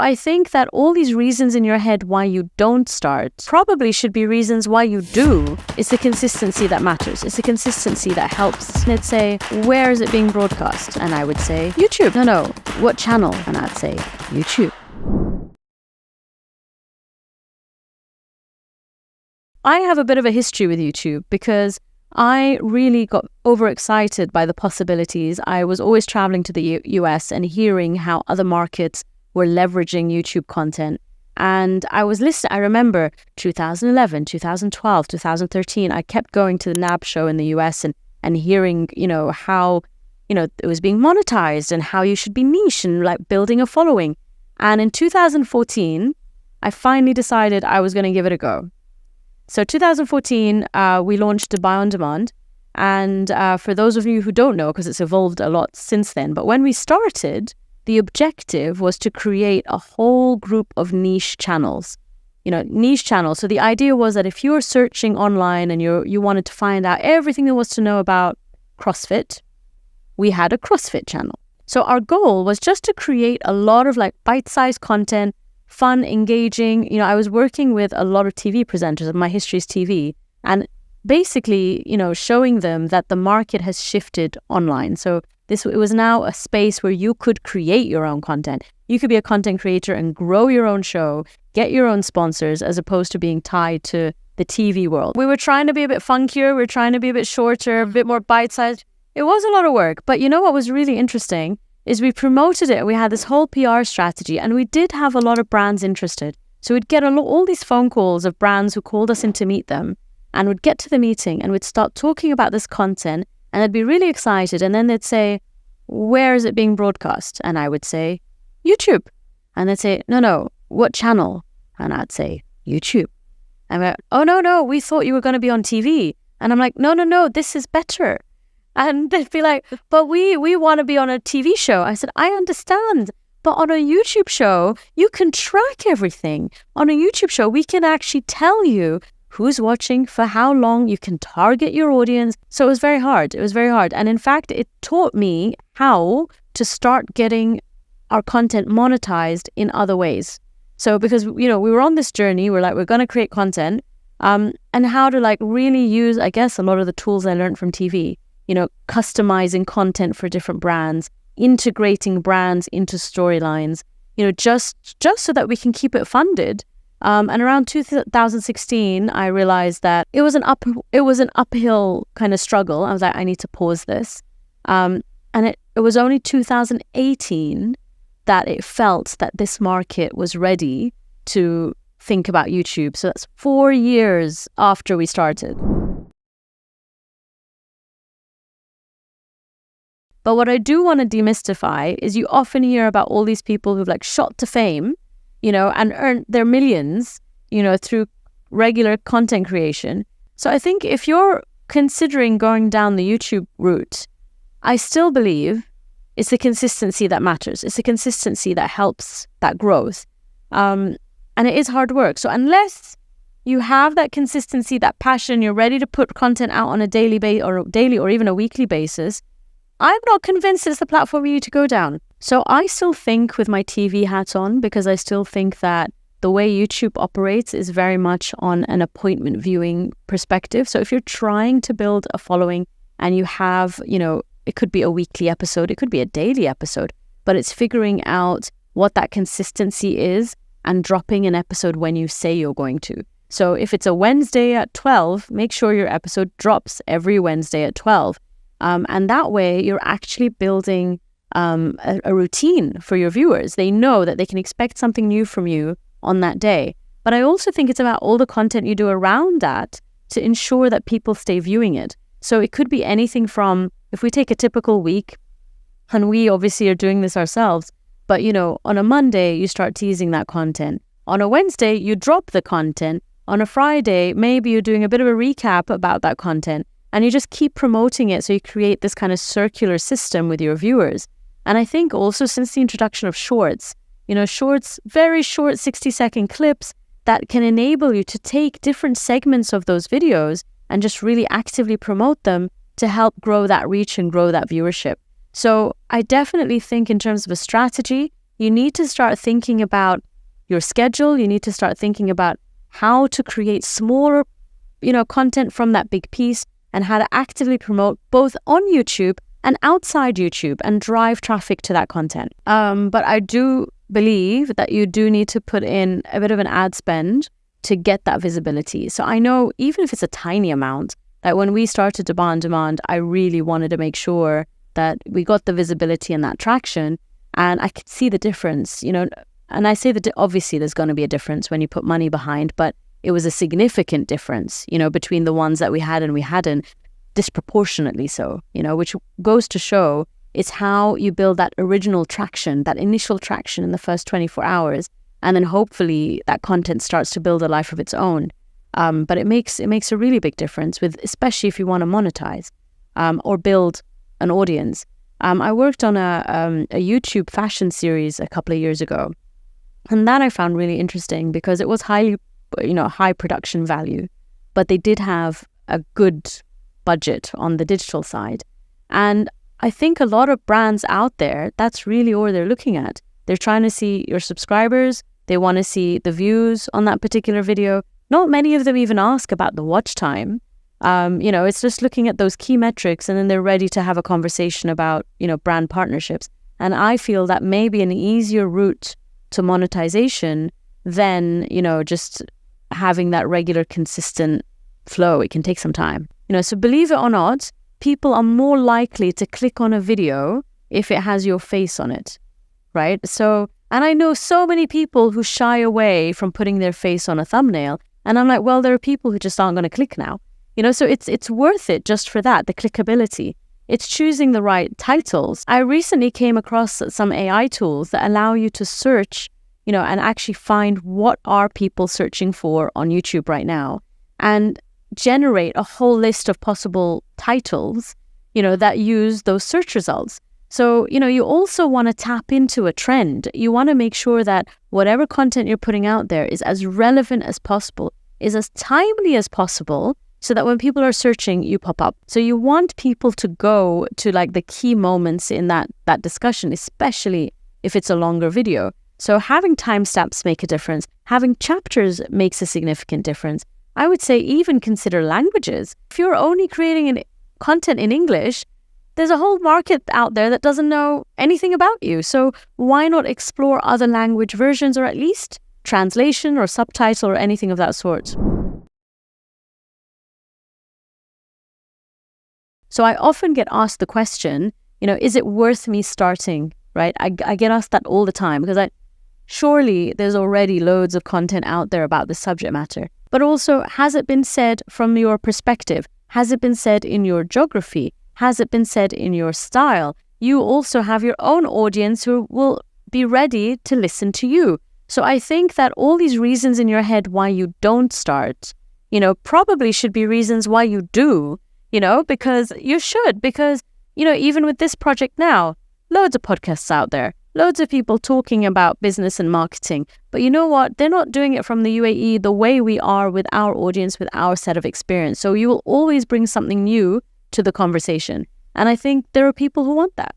I think that all these reasons in your head why you don't start probably should be reasons why you do. It's the consistency that matters. It's the consistency that helps. Let's say, where is it being broadcast? And I would say, YouTube. No, what channel? And I'd say, YouTube. I have a bit of a history with YouTube because I really got overexcited by the possibilities. I was always traveling to the US and hearing how other markets were leveraging YouTube content. And I was listening, I remember 2011, 2012, 2013, I kept going to the NAB show in the US and hearing, how, it was being monetized and how you should be niche and like building a following. And in 2014, I finally decided I was going to give it a go. So 2014, we launched Dubai On Demand. And for those of you who don't know, because it's evolved a lot since then, but when we started, the objective was to create a whole group of niche channels, niche channels. So the idea was that if you were searching online and you wanted to find out everything there was to know about CrossFit, we had a CrossFit channel. So our goal was just to create a lot of like bite-sized content, fun, engaging. I was working with a lot of TV presenters. My history is TV, and basically, showing them that the market has shifted online. So it was now a space where you could create your own content. You could be a content creator and grow your own show, get your own sponsors, as opposed to being tied to the TV world. We were trying to be a bit funkier. We were trying to be a bit shorter, a bit more bite-sized. It was a lot of work. But what was really interesting is we promoted it. We had this whole PR strategy, and we did have a lot of brands interested. So we'd get all these phone calls of brands who called us in to meet them, and would get to the meeting and we'd start talking about this content, and they'd be really excited. And then they'd say, where is it being broadcast? And I would say, YouTube. And they'd say, no, what channel? And I'd say, YouTube. And we're, oh, no, we thought you were going to be on TV. And I'm like, no, this is better. And they'd be like, but we want to be on a TV show. I said, I understand. But on a YouTube show, you can track everything. On a YouTube show, we can actually tell you who's watching, for how long, you can target your audience. So it was very hard. And in fact, it taught me how to start getting our content monetized in other ways. So because, we were on this journey, we're going to create content, and how to really use, I guess, a lot of the tools I learned from TV, customizing content for different brands, integrating brands into storylines, just so that we can keep it funded. And around 2016, I realized that it was an uphill kind of struggle. I was like, I need to pause this. And it was only 2018 that it felt that this market was ready to think about YouTube. So that's 4 years after we started. But what I do want to demystify is you often hear about all these people who've shot to fame, and earned their millions, through regular content creation. So I think if you're considering going down the YouTube route, I still believe it's the consistency that matters. It's the consistency that helps that growth. And it is hard work. So unless you have that consistency, that passion, you're ready to put content out on a daily or even a weekly basis, I'm not convinced it's the platform for you to go down. So I still think with my TV hat on, because I still think that the way YouTube operates is very much on an appointment viewing perspective. So if you're trying to build a following and you have, it could be a weekly episode, it could be a daily episode, but it's figuring out what that consistency is and dropping an episode when you say you're going to. So if it's a Wednesday at 12, make sure your episode drops every Wednesday at 12. And that way you're actually building a routine for your viewers. They know that they can expect something new from you on that day. But I also think it's about all the content you do around that to ensure that people stay viewing it. So it could be anything from, if we take a typical week, and we obviously are doing this ourselves, but on a Monday, you start teasing that content. On a Wednesday, you drop the content. On a Friday, maybe you're doing a bit of a recap about that content. And you just keep promoting it, so you create this kind of circular system with your viewers. And I think also since the introduction of shorts, shorts, very short 60-second clips that can enable you to take different segments of those videos and just really actively promote them to help grow that reach and grow that viewership. So I definitely think in terms of a strategy, you need to start thinking about your schedule. You need to start thinking about how to create smaller, content from that big piece, and how to actively promote both on YouTube and outside YouTube and drive traffic to that content. But I do believe that you do need to put in a bit of an ad spend to get that visibility. So I know even if it's a tiny amount, that when we started to buy on demand, I really wanted to make sure that we got the visibility and that traction, and I could see the difference, and I say that obviously there's going to be a difference when you put money behind, but it was a significant difference, between the ones that we had and we hadn't, disproportionately so, which goes to show it's how you build that original traction, that initial traction in the first 24 hours. And then hopefully that content starts to build a life of its own. But it makes a really big difference especially if you want to monetize or build an audience. I worked on a YouTube fashion series a couple of years ago. And that I found really interesting because it was high production value, but they did have a good budget on the digital side. And I think a lot of brands out there, that's really all they're looking at. They're trying to see your subscribers. They want to see the views on that particular video. Not many of them even ask about the watch time. It's just looking at those key metrics, and then they're ready to have a conversation about, brand partnerships. And I feel that may be an easier route to monetization than, just having that regular, consistent flow. It can take some time. So believe it or not, people are more likely to click on a video if it has your face on it, right? So, and I know so many people who shy away from putting their face on a thumbnail. And I'm like, well, there are people who just aren't going to click now. So it's worth it just for that, the clickability. It's choosing the right titles. I recently came across some AI tools that allow you to search, and actually find what are people searching for on YouTube right now, and generate a whole list of possible titles, that use those search results. So, you also want to tap into a trend. You want to make sure that whatever content you're putting out there is as relevant as possible, is as timely as possible, so that when people are searching, you pop up. So you want people to go to the key moments in that discussion, especially if it's a longer video. So having timestamps make a difference. Having chapters makes a significant difference. I would say even consider languages. If you're only creating content in English, there's a whole market out there that doesn't know anything about you. So why not explore other language versions, or at least translation or subtitle or anything of that sort? So I often get asked the question, is it worth me starting, right? I get asked that all the time because surely there's already loads of content out there about the subject matter. But also, has it been said from your perspective? Has it been said in your geography? Has it been said in your style? You also have your own audience who will be ready to listen to you. So I think that all these reasons in your head why you don't start, probably should be reasons why you do, because you should. Because, even with this project now, loads of podcasts out there. Loads of people talking about business and marketing. But you know what? They're not doing it from the UAE the way we are with our audience, with our set of experience. So you will always bring something new to the conversation. And I think there are people who want that.